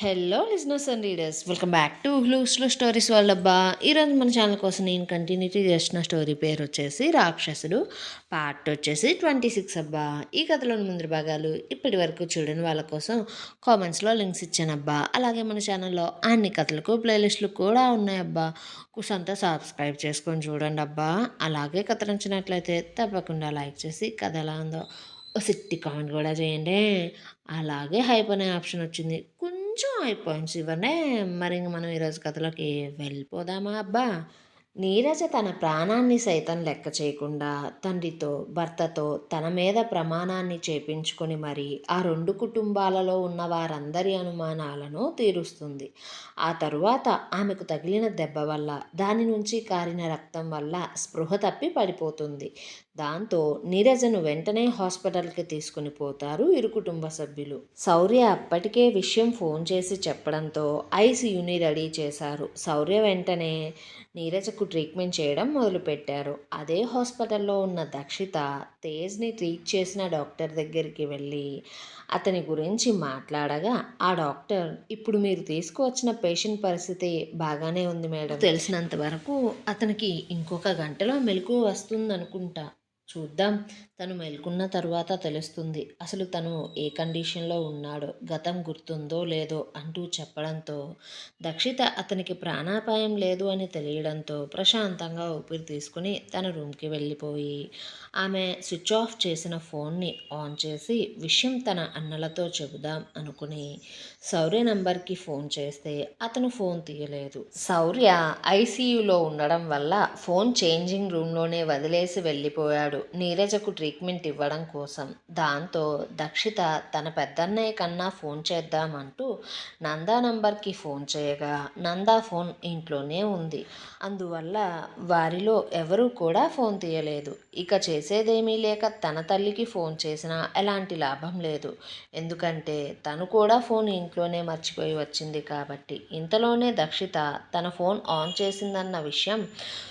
Hello listeners and readers, welcome back to హులుస్లో stories వాళ్ళబ్బా. ఈరోజు మన ఛానల్ కోసం నేను కంటిన్యూటీ చేసిన స్టోరీ పేరు వచ్చేసి రాక్షసుడు, పార్ట్ వచ్చేసి 26 అబ్బా. ఈ కథలోని ముందు భాగాలు ఇప్పటి వరకు చూడని వాళ్ళ కోసం కామెంట్స్లో లింక్స్ ఇచ్చానబ్బా. అలాగే మన ఛానల్లో అన్ని కథలకు ప్లేలిస్టులు కూడా ఉన్నాయబ్బా. కుసంతా సబ్స్క్రైబ్ చేసుకొని చూడండి అబ్బా. అలాగే కథ నచ్చినట్లయితే తప్పకుండా లైక్ చేసి కథ ఎలా ఉందో ఓ సిట్టి కామెంట్ కూడా చేయండి. అలాగే హైప్ అనే ఆప్షన్ వచ్చింది, కొంచెం హై పాయింట్స్ ఇవ్వనే. మరి ఇంక మనం ఈరోజు కథలోకి వెళ్ళిపోదామా అబ్బా. నీరజ తన ప్రాణాన్ని సైతం లెక్క చేయకుండా తండ్రితో భర్తతో తన మీద ప్రమాణాన్ని చేపించుకొని మరి ఆ రెండు కుటుంబాలలో ఉన్న వారందరి అనుమానాలను తీరుస్తుంది. ఆ తరువాత ఆమెకు తగిలిన దెబ్బ వల్ల దాని నుంచి కారిన రక్తం వల్ల స్పృహ తప్పి పడిపోతుంది. దాంతో నీరజను వెంటనే హాస్పిటల్కి తీసుకుని పోతారు ఇరు కుటుంబ సభ్యులు. శౌర్య అప్పటికే విషయం ఫోన్ చేసి చెప్పడంతో ఐసీయూని రెడీ చేశారు. శౌర్య వెంటనే నీరజకు ట్రీట్మెంట్ చేయడం మొదలుపెట్టారు. అదే హాస్పిటల్లో ఉన్న దక్షిత తేజ్ని ట్రీట్ చేసిన డాక్టర్ దగ్గరికి వెళ్ళి అతని గురించి మాట్లాడగా ఆ డాక్టర్, ఇప్పుడు మీరు తీసుకువచ్చిన పేషెంట్ పరిస్థితి బాగానే ఉంది మేడం, తెలిసినంత వరకు అతనికి ఇంకొక గంటలో మెలకువ వస్తుందనుకుంటా. చూద్దాం, తను మేల్కొన్న తరువాత తెలుస్తుంది అసలు తను ఏ కండిషన్లో ఉన్నాడో, గతం గుర్తుందో లేదో అంటూ చెప్పడంతో దక్షిత అతనికి ప్రాణాపాయం లేదు అని తెలియడంతో ప్రశాంతంగా ఊపిరి తీసుకుని తన రూమ్కి వెళ్ళిపోయి ఆమె స్విచ్ ఆఫ్ చేసిన ఫోన్ని ఆన్ చేసి విషయం తన అన్నలతో చెబుదాం అనుకుని శౌర్య నంబర్కి ఫోన్ చేస్తే అతను ఫోన్ తీయలేదు. శౌర్య ఐసీయూలో ఉండడం వల్ల ఫోన్ చేంజింగ్ రూమ్లోనే వదిలేసి వెళ్ళిపోయాడు నీరజకు ట్రీట్మెంట్ ఇవ్వడం కోసం. దాంతో దక్షిత తన పెద్దన్నయ్య కన్నా ఫోన్ చేద్దామంటూ నందా నంబర్కి ఫోన్ చేయగా నందా ఫోన్ ఇంట్లోనే ఉంది. అందువల్ల వారిలో ఎవరూ కూడా ఫోన్ తీయలేదు. ఇక చేసేదేమీ లేక తన తల్లికి ఫోన్ చేసినా ఎలాంటి లాభం లేదు. ఎందుకంటే తను కూడా ఫోన్ ఇంట్లోనే మర్చిపోయి వచ్చింది కాబట్టి. ఇంతలోనే దక్షిత తన ఫోన్ ఆన్ చేసిందన్న విషయం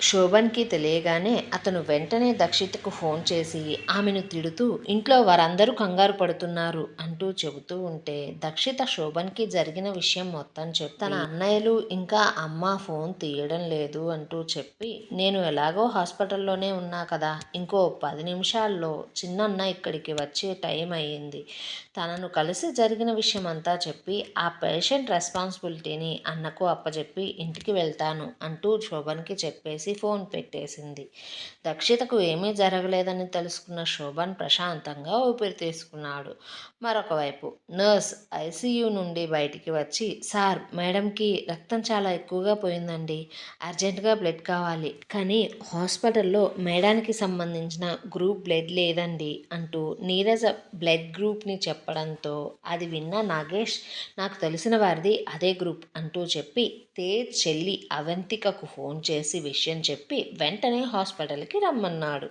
శోభన్కి తెలియగానే అతను వెంటనే దక్షితకు ఫోన్ చేసి ఆమెను తిడుతూ ఇంట్లో వారందరూ కంగారు పడుతున్నారు అంటూ చెబుతూ ఉంటే దక్షిత శోభన్కి జరిగిన విషయం మొత్తం చెప్పి తన అన్నయ్యలు ఇంకా అమ్మ ఫోన్ తీయడం లేదు అంటూ చెప్పి, నేను ఎలాగో హాస్పిటల్లోనే ఉన్నా కదా, ఇంకో 10 నిమిషాల్లో చిన్నన్న ఇక్కడికి వచ్చే టైం అయ్యింది, తనను కలిసి జరిగిన విషయం అంతా చెప్పి ఆ పేషెంట్ రెస్పాన్సిబిలిటీని అన్నకు అప్పచెప్పి ఇంటికి వెళ్తాను అంటూ శోభన్కి చెప్పేసి ఫోన్ పెట్టేసింది. దక్షితకు ఏమీ జరగలేదని తెలుసుకున్న శోభన్ ప్రశాంతంగా ఊపిరి తీసుకున్నాడు. మరొక వైపు నర్స్ ఐసీయూ నుండి బయటికి వచ్చి, సార్, మేడంకి రక్తం చాలా ఎక్కువగా పోయిందండి, అర్జెంటుగా బ్లడ్ కావాలి, కానీ హాస్పిటల్లో మేడానికి సంబంధించిన గ్రూప్ బ్లడ్ లేదండి అంటూ నీరజ బ్లడ్ గ్రూప్ని చెప్పడంతో అది విన్న నాగేష్, నాకు తెలిసిన వారిది అదే గ్రూప్ అంటూ చెప్పి తేజ్ చెల్లి అవంతికకు ఫోన్ చేసి విషయం చెప్పి వెంటనే హాస్పిటల్కి రమ్మన్నాడు.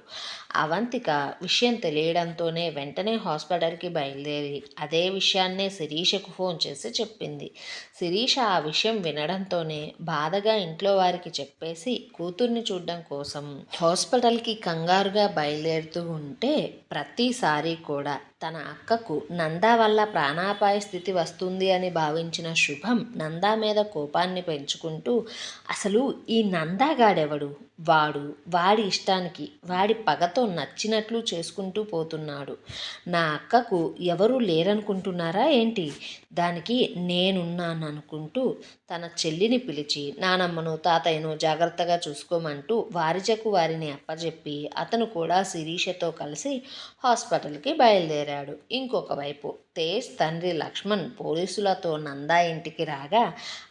అవంతిక విషయం తెలియడంతోనే వెంటనే హాస్పిటల్కి బయలుదేరి అదే విషయాన్నే శిరీషకు ఫోన్ చేసి చెప్పింది. శిరీష ఆ విషయం వినడంతోనే బాధగా ఇంట్లో వారికి చెప్పేసి కూతుర్ని చూడడం కోసం హాస్పిటల్కి కంగారుగా బయలుదేరుతూ ఉంటే ప్రతిసారి కూడా తన అక్కకు నందా వల్ల ప్రాణాపాయ స్థితి వస్తుంది అని భావించిన శుభం నందా మీద కోపాన్ని పెంచుకుంటూ, అసలు ఈ నందాగాడెవడు, వాడి ఇష్టానికి వాడి పగతో నచ్చినట్లు చేసుకుంటూ పోతున్నాడు, నా అక్కకు ఎవరూ లేరనుకుంటున్నారా ఏంటి, దానికి నేనున్నాను అనుకుంటూ తన చెల్లిని పిలిచి నానమ్మను తాతయ్యను జాగ్రత్తగా చూసుకోమంటూ వారిని అప్పచెప్పి అతను కూడా శిరీషతో కలిసి హాస్పిటల్కి బయలుదేరాడు. ఇంకొక వైపు తేజ్ తండ్రి లక్ష్మణ్ పోలీసులతో నందా ఇంటికి రాగా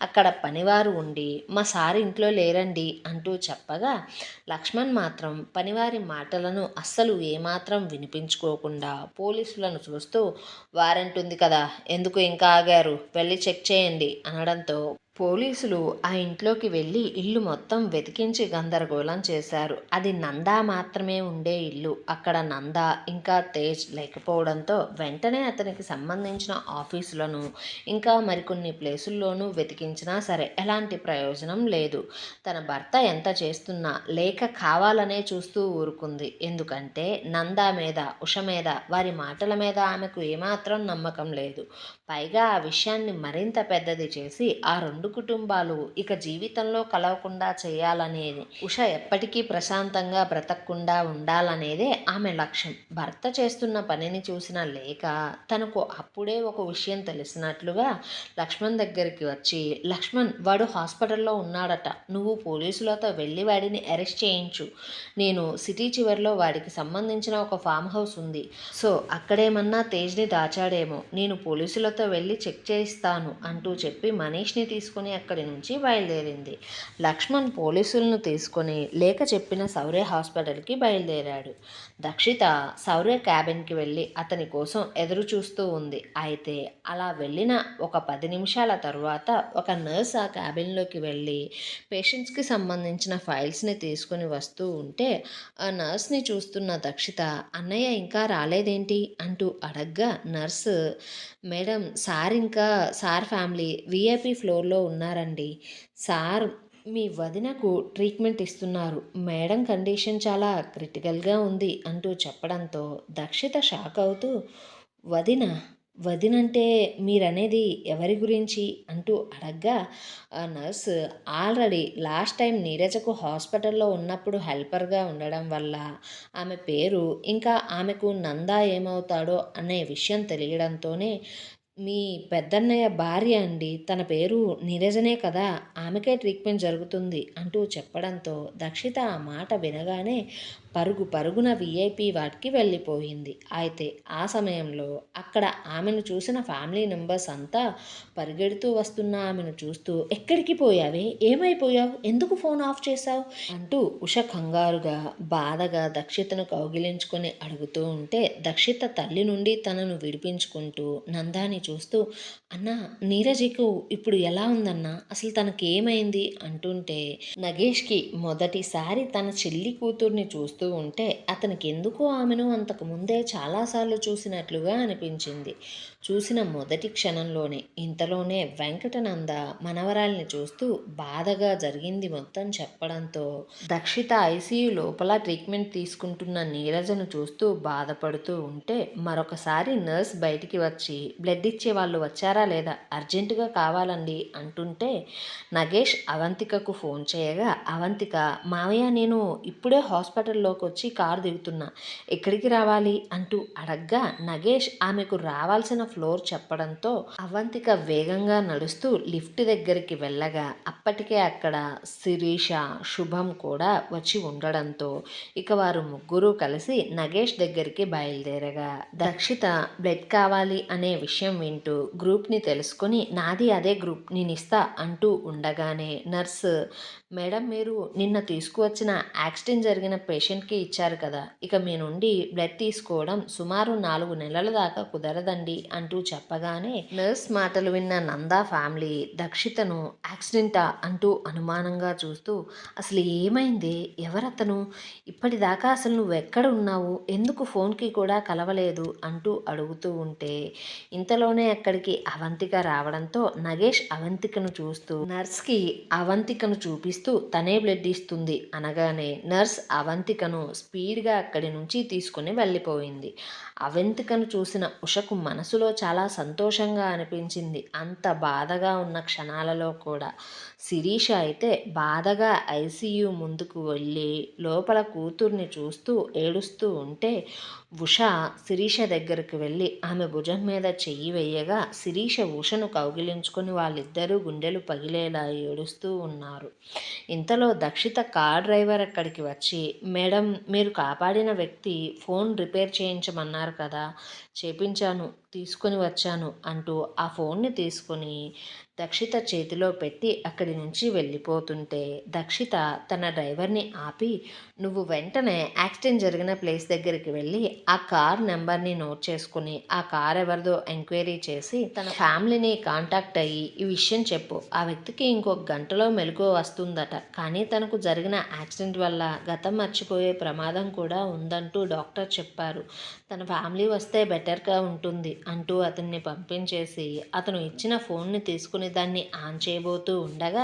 అక్కడ పనివారు ఉండి మా సార్ ఇంట్లో లేరండి అంటూ చెప్పగా లక్ష్మణ్ మాత్రం పనివారి మాటలను అస్సలు ఏమాత్రం వినిపించుకోకుండా పోలీసులను చూస్తూ, వారెంట్ ఉంది కదా, ఎందుకు ఇంకా ఆగారు, వెళ్ళి చెక్ చేయండి అనడంతో పోలీసులు ఆ ఇంట్లోకి వెళ్ళి ఇల్లు మొత్తం వెతికించి గందరగోళం చేశారు. అది నందా మాత్రమే ఉండే ఇల్లు. అక్కడ నందా ఇంకా తేజ్ లేకపోవడంతో వెంటనే అతనికి సంబంధించిన ఆఫీసులను ఇంకా మరికొన్ని ప్లేసుల్లోనూ వెతికించినా సరే ఎలాంటి ప్రయోజనం లేదు. తన భర్త ఎంత చేస్తున్నా లేఖ కావాలనే చూస్తూ ఊరుకుంది. ఎందుకంటే నందా మీద, ఉష మీద, వారి మాటల మీద ఆమెకు ఏమాత్రం నమ్మకం లేదు. పైగా ఆ విషయాన్ని మరింత పెద్దది చేసి ఆ రెండు కుటుంబాలు ఇక జీవితంలో కలవకుండా చేయాలనేది, ఉష ఎప్పటికీ ప్రశాంతంగా బ్రతకకుండా ఉండాలనేదే ఆమె లక్ష్యం. భర్త చేస్తున్న పనిని చూసిన లేఖ తనకు అప్పుడే ఒక విషయం తెలిసినట్లుగా లక్ష్మణ్ దగ్గరికి వచ్చి, లక్ష్మణ్, వాడు హాస్పిటల్లో ఉన్నాడట, నువ్వు పోలీసులతో వెళ్ళి వాడిని అరెస్ట్ చేయించు. నేను సిటీ చివరిలో వాడికి సంబంధించిన ఒక ఫామ్ హౌస్ ఉంది, సో అక్కడేమన్నా తేజ్ని దాచాడేమో, నేను పోలీసులతో వెళ్ళి చెక్ చేయిస్తాను అంటూ చెప్పి మనీష్ని తీసుకుని అక్కడి నుంచి బయలుదేరింది. లక్ష్మణ్ పోలీసులను తీసుకొని లేఖ చెప్పిన శౌర్య హాస్పిటల్కి బయలుదేరాడు. దక్షిత శౌర్య క్యాబిన్కి వెళ్ళి అతని కోసం ఎదురు చూస్తూ ఉంది. అయితే అలా వెళ్ళిన ఒక 10 నిమిషాల తరువాత ఒక నర్స్ ఆ క్యాబిన్లోకి వెళ్ళి పేషెంట్స్కి సంబంధించిన ఫైల్స్ని తీసుకుని వస్తూ ఉంటే ఆ నర్స్ని చూస్తున్న దక్షిత, అన్నయ్య ఇంకా రాలేదేంటి అంటూ అడగ్గా nurse, madam, sir family VIP ఫ్లోర్లో ఉన్నారండి. సార్ మీ వదినకు ట్రీట్మెంట్ ఇస్తున్నారు. మేడం కండిషన్ చాలా క్రిటికల్గా ఉంది అంటూ చెప్పడంతో దక్షిత షాక్ అవుతూ, వదిన వదినంటే మీరనేది ఎవరి గురించి అంటూ అడగ్గా ఆ నర్స్, ఆల్రెడీ లాస్ట్ టైం నీరజకు హాస్పిటల్లో ఉన్నప్పుడు హెల్పర్గా ఉండడం వల్ల ఆమె పేరు ఇంకా ఆమెకు నందా ఏమవుతాడో అనే విషయం తెలియడంతోనే, మీ పెద్దన్నయ్య భార్య అండి, తన పేరు నీరజనే కదా, ఆమెకే ట్రీట్మెంట్ జరుగుతుంది అంటూ చెప్పడంతో దక్షిత ఆ మాట వినగానే పరుగున విఐపి వాటికి వెళ్ళిపోయింది. అయితే ఆ సమయంలో అక్కడ ఆమెను చూసిన ఫ్యామిలీ మెంబర్స్ అంతా పరిగెడుతూ వస్తున్న ఆమెను చూస్తూ, ఎక్కడికి పోయావే, ఏమైపోయావు, ఎందుకు ఫోన్ ఆఫ్ చేశావు అంటూ ఉష కంగారుగా బాధగా దక్షితను కౌగిలించుకొని అడుగుతూ ఉంటే దక్షిత తల్లి నుండి తనను విడిపించుకుంటూ నందాని చూస్తూ, అన్నా, నీరజకు ఇప్పుడు ఎలా ఉందన్నా, అసలు తనకేమైంది అంటుంటే నగేష్కి మొదటిసారి తన చెల్లి కూతుర్ని చూస్తూ ఉంటే అతనికి ఎందుకో ఆమెను అంతకు ముందే చాలాసార్లు చూసినట్లుగా అనిపించింది. చూసిన మొదటి క్షణంలోనే ఇంతలోనే వెంకటనంద మనవరాల్ని చూస్తూ బాధగా జరిగింది మొత్తం చెప్పడంతో దక్షిత ఐసీయూ లోపల ట్రీట్మెంట్ తీసుకుంటున్న నీరజను చూస్తూ బాధపడుతూ ఉంటే మరొకసారి నర్స్ బయటికి వచ్చి, బ్లడ్ ఇచ్చే వాళ్ళు వచ్చారా లేదా, అర్జెంటుగా కావాలండి అంటుంటే నగేష్ అవంతికకు ఫోన్ చేయగా అవంతిక, మావయ్య, నేను ఇప్పుడే హాస్పిటల్లోకి వచ్చి కారు దిగుతున్నా, ఎక్కడికి రావాలి అంటూ అడగ్గా నగేష్ ఆమెకు రావాల్సిన ఫ్లోర్ చెప్పడంతో అవంతిక వేగంగా నడుస్తూ లిఫ్ట్ దగ్గరికి వెళ్ళగా అప్పటికే అక్కడ శిరీష, శుభం కూడా వచ్చి ఉండడంతో ఇక వారు ముగ్గురు కలిసి నగేష్ దగ్గరికి బయలుదేరగా దక్షిత బ్లడ్ కావాలి అనే విషయం వింటూ గ్రూప్ని తెలుసుకొని, నాది అదే గ్రూప్, నేను ఇస్తా అంటూ ఉండగానే నర్సు, మేడం, మీరు నిన్న తీసుకువచ్చిన యాక్సిడెంట్ జరిగిన పేషెంట్కి ఇచ్చారు కదా, ఇక మీ నుండి బ్లడ్ తీసుకోవడం సుమారు 4 నెలల దాకా కుదరదండి అంటూ చెప్పగానే నర్స్ మాటలు విన్న నందా ఫ్యామిలీ దక్షితను యాక్సిడెంటా అంటూ అనుమానంగా చూస్తూ, అసలు ఏమైంది, ఎవరతను, ఇప్పటిదాకా అసలు నువ్వు ఎక్కడ ఉన్నావు, ఎందుకు ఫోన్కి కూడా కలవలేదు అంటూ అడుగుతూ ఉంటే ఇంతలోనే అక్కడికి అవంతిక రావడంతో నగేష్ అవంతికను చూస్తూ నర్స్కి అవంతికను చూపిస్తూ తనే బ్లడ్ ఇస్తుంది అనగానే నర్స్ అవంతికను స్పీడ్గా అక్కడి నుంచి తీసుకుని వెళ్ళిపోయింది. అవంతికను చూసిన ఉషకు మనసులో చాలా సంతోషంగా అనిపించింది. అంత బాధగా ఉన్న క్షణాలలో కూడా శిరీష అయితే బాధగా ఐసీయూ ముందుకు వెళ్ళి లోపల కూతుర్ని చూస్తూ ఏడుస్తూ ఉంటే ఉష శిరీష దగ్గరికి వెళ్ళి ఆమె భుజం మీద చెయ్యి వేయగా శిరీష ఉషను కౌగిలించుకొని వాళ్ళిద్దరూ గుండెలు పగిలేలా ఏడుస్తూ ఉన్నారు. ఇంతలో దక్షిత కార్ డ్రైవర్ అక్కడికి వచ్చి, మేడం, మీరు కాపాడిన వ్యక్తి ఫోన్ రిపేర్ చేయించమన్నారు కదా, చేపించాను, తీసుకొని వచ్చాను అంటూ ఆ ఫోన్ని తీసుకొని దక్షిత చేతిలో పెట్టి అక్కడి నుంచి వెళ్ళిపోతుంటే దక్షిత తన డ్రైవర్ని ఆపి, నువ్వు వెంటనే యాక్సిడెంట్ జరిగిన ప్లేస్ దగ్గరికి వెళ్ళి ఆ కార్ నెంబర్ని నోట్ చేసుకుని ఆ కార్ ఎవరిదో ఎంక్వైరీ చేసి తన ఫ్యామిలీని కాంటాక్ట్ అయ్యి ఈ విషయం చెప్పు. ఆ వ్యక్తికి ఇంకొక గంటలో మెలకువ వస్తుందట, కానీ తనకు జరిగిన యాక్సిడెంట్ వల్ల గతం మర్చిపోయే ప్రమాదం కూడా ఉందంటూ డాక్టర్ చెప్పారు. తన ఫ్యామిలీ వస్తే బెటర్గా ఉంటుంది అంటూ అతన్ని పంపించేసి అతను ఇచ్చిన ఫోన్ని తీసుకుని దాన్ని ఆన్ చేయబోతూ ఉండగా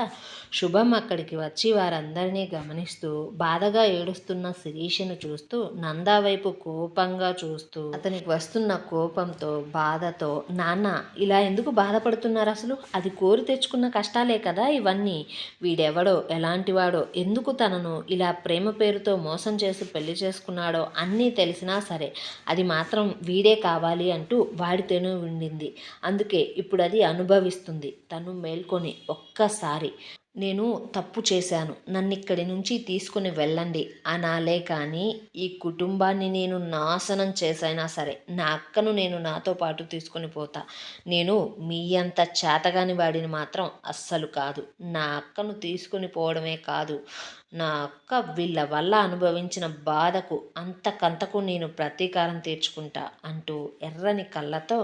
శుభం అక్కడికి వచ్చి వారందరినీ గమనిస్తూ బాధగా ఏడుస్తున్న శిరీషను చూస్తూ నందా వైపు కోపంగా చూస్తూ అతనికి వస్తున్న కోపంతో బాధతో, నాన్న ఇలా ఎందుకు బాధపడుతున్నారు, అసలు అది కోరి తెచ్చుకున్న కష్టాలే కదా ఇవన్నీ, వీడెవడో ఎలాంటివాడో ఎందుకు తనను ఇలా ప్రేమ పేరుతో మోసం చేసి పెళ్లి చేసుకున్నాడో అన్నీ తెలిసినా సరే అది మాత్రం వీడే కావాలి అంటూ వాడితోనే ఉండింది. అందుకే ఇప్పుడు అది అనుభవిస్తుంది. తను మేల్కొని ఒక్కసారి నేను తప్పు చేశాను, నన్నిక్కడి నుంచి తీసుకుని వెళ్ళండి అనాలే కానీ ఈ కుటుంబాన్ని నేను నాశనం చేసైనా సరే నా అక్కను నేను నాతో పాటు తీసుకుని పోతా. నేను మీ అంత చేతగాని వాడిని మాత్రం అస్సలు కాదు. నా అక్కను తీసుకుని పోవడమే కాదు, నా అక్క వీళ్ళ వల్ల అనుభవించిన బాధకు అంతకంతకు నేను ప్రతీకారం తీర్చుకుంటా అంటూ ఎర్రని కళ్ళతో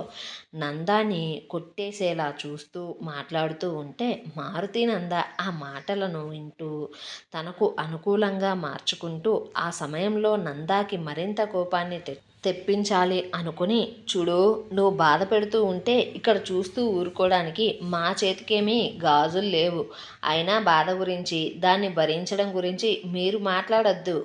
నందాని కొట్టేసేలా చూస్తూ మాట్లాడుతూ ఉంటే మారుతి నంద ఆ మాటలను వింటూ తనకు అనుకూలంగా మార్చుకుంటూ ఆ సమయంలో నందాకి మరింత కోపాన్ని తెప్పించాలి అనుకుని, చూడు నువ్వు బాధ పెడుతూ ఉంటే ఇక్కడ చూస్తూ ఊరుకోవడానికి మా చేతికేమీ గాజులు లేవు. అయినా బాధ గురించి దాన్ని భరించడం గురించి మీరు మాట్లాడొద్దు.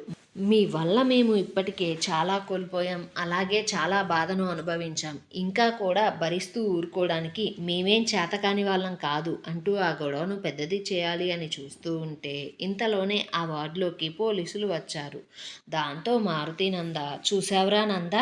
మీ వల్ల మేము ఇప్పటికే చాలా కోల్పోయాం, అలాగే చాలా బాధను అనుభవించాం. ఇంకా కూడా భరిస్తూ ఊరుకోవడానికి మేమేం చేతకాని వాళ్ళం కాదు అంటూ ఆ గొడవను పెద్దది చేయాలి అని చూస్తూ ఉంటే ఇంతలోనే ఆ వార్డులోకి పోలీసులు వచ్చారు. దాంతో మారుతి నంద, చూసావురా నంద,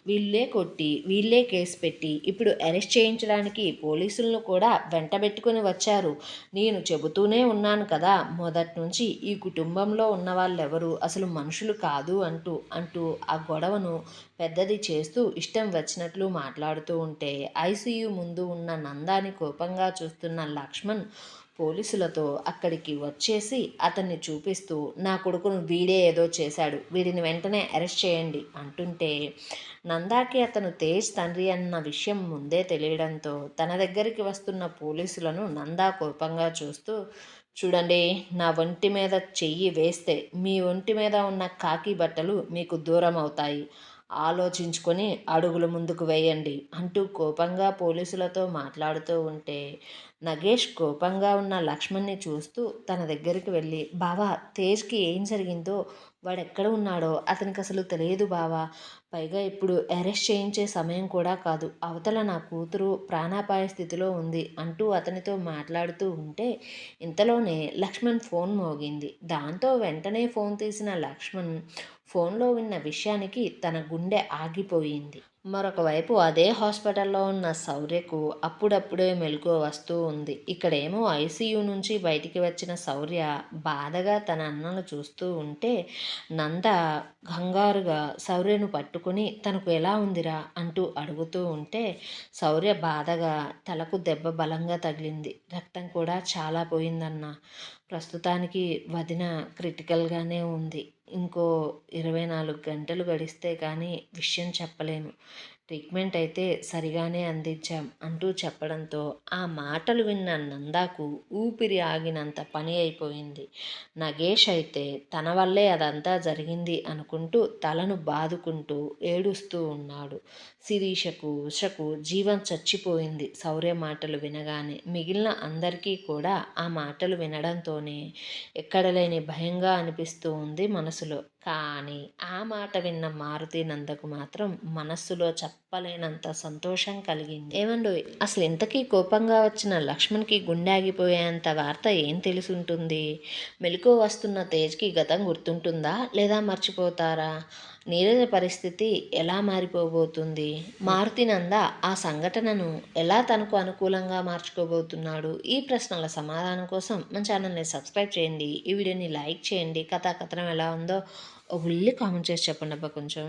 వీళ్ళే కొట్టి వీళ్ళే కేసు పెట్టి ఇప్పుడు అరెస్ట్ చేయించడానికి పోలీసులను కూడా వెంటబెట్టుకుని వచ్చారు. నేను చెబుతూనే ఉన్నాను కదా మొదటి నుంచి ఈ కుటుంబంలో ఉన్న వాళ్ళెవరు అసలు మనుషులు కాదు అంటూ అంటూ ఆ గొడవను పెద్దది చేస్తూ ఇష్టం వచ్చినట్లు మాట్లాడుతూ ఉంటే ఐసీయూ ముందు ఉన్న నందాని కోపంగా చూస్తున్న లక్ష్మణ్ పోలీసులతో అక్కడికి వచ్చేసి అతన్ని చూపిస్తూ, నా కొడుకును వీడే ఏదో చేశాడు, వీడిని వెంటనే అరెస్ట్ చేయండి అంటుంటే నందాకి అతను తేజ్ తండ్రి అన్న విషయం ముందే తెలియడంతో తన దగ్గరికి వస్తున్న పోలీసులను నందా కోపంగా చూస్తూ, చూడండి, నా ఒంటి మీద చెయ్యి వేస్తే మీ ఒంటి మీద ఉన్న కాకి బట్టలు మీకు దూరం అవుతాయి, ఆలోచించుకొని అడుగులు ముందుకు వేయండి అంటూ కోపంగా పోలీసులతో మాట్లాడుతూ ఉంటే నగేష్ కోపంగా ఉన్న లక్ష్మణ్ని చూస్తూ తన దగ్గరికి వెళ్ళి, బావా తేజ్కి ఏం జరిగిందో, వాడెక్కడ ఉన్నాడో అతనికి అసలు తెలియదు బావా, పైగా ఇప్పుడు అరెస్ట్ చేయించే సమయం కూడా కాదు, అవతల నా కూతురు ప్రాణాపాయ స్థితిలో ఉంది అంటూ అతనితో మాట్లాడుతూ ఉంటే ఇంతలోనే లక్ష్మణ్ ఫోన్ మోగింది. దాంతో వెంటనే ఫోన్ తీసిన లక్ష్మణ్ ఫోన్లో విన్న విషయానికి తన గుండె ఆగిపోయింది. మరొక వైపు అదే హాస్పిటల్లో ఉన్న శౌర్యకు అప్పుడప్పుడే మెలకువ వస్తూ ఉంది. ఇక్కడేమో ఐసీయూ నుంచి బయటికి వచ్చిన శౌర్య బాధగా తన అన్నను చూస్తూ ఉంటే నంద కంగారుగా శౌర్యను పట్టుకుని తనకు ఎలా ఉందిరా అంటూ అడుగుతూ ఉంటే శౌర్య బాధగా, తలకు దెబ్బ బలంగా తగిలింది, రక్తం కూడా చాలా పోయిందన్న, ప్రస్తుతానికి వదిన క్రిటికల్గానే ఉంది, ఇంకో 24 గంటలు గడిస్తే కానీ విషయం చెప్పలేను, ట్రీట్మెంట్ అయితే సరిగానే అందించాం అంటూ చెప్పడంతో ఆ మాటలు విన్న నందాకు ఊపిరి ఆగినంత పని అయిపోయింది. నగేష్ అయితే తన వల్లే అదంతా జరిగింది అనుకుంటూ తలను బాదుకుంటూ ఏడుస్తూ ఉన్నాడు. శిరీషకు ఉషకు జీవం చచ్చిపోయింది శౌర్య మాటలు వినగానే. మిగిలిన అందరికీ కూడా ఆ మాటలు వినడంతోనే ఎక్కడలేని భయంగా అనిపిస్తూ ఉంది మనసులో. కానీ ఆ మాట విన్న మారుతి నందకు మాత్రం మనస్సులో చెప్పలేనంత సంతోషం కలిగింది. ఏమండోయ్, అసలు ఇంతకీ కోపంగా వచ్చిన లక్ష్మణ్కి గుండె ఆగిపోయేంత వార్త ఏం తెలుసుంటుంది? మెలకువ వస్తున్న తేజ్కి గతం గుర్తుంటుందా లేదా మర్చిపోతారా? నీరజ పరిస్థితి ఎలా మారిపోబోతుంది? మారుతి నంద ఆ సంఘటనను ఎలా తనకు అనుకూలంగా మార్చుకోబోతున్నాడు? ఈ ప్రశ్నల సమాధానం కోసం మన ఛానల్ని సబ్స్క్రైబ్ చేయండి, ఈ వీడియోని లైక్ చేయండి, కథనం ఎలా ఉందో ఒక కామెంట్ చేసి చెప్పండి అబ్బా కొంచెం.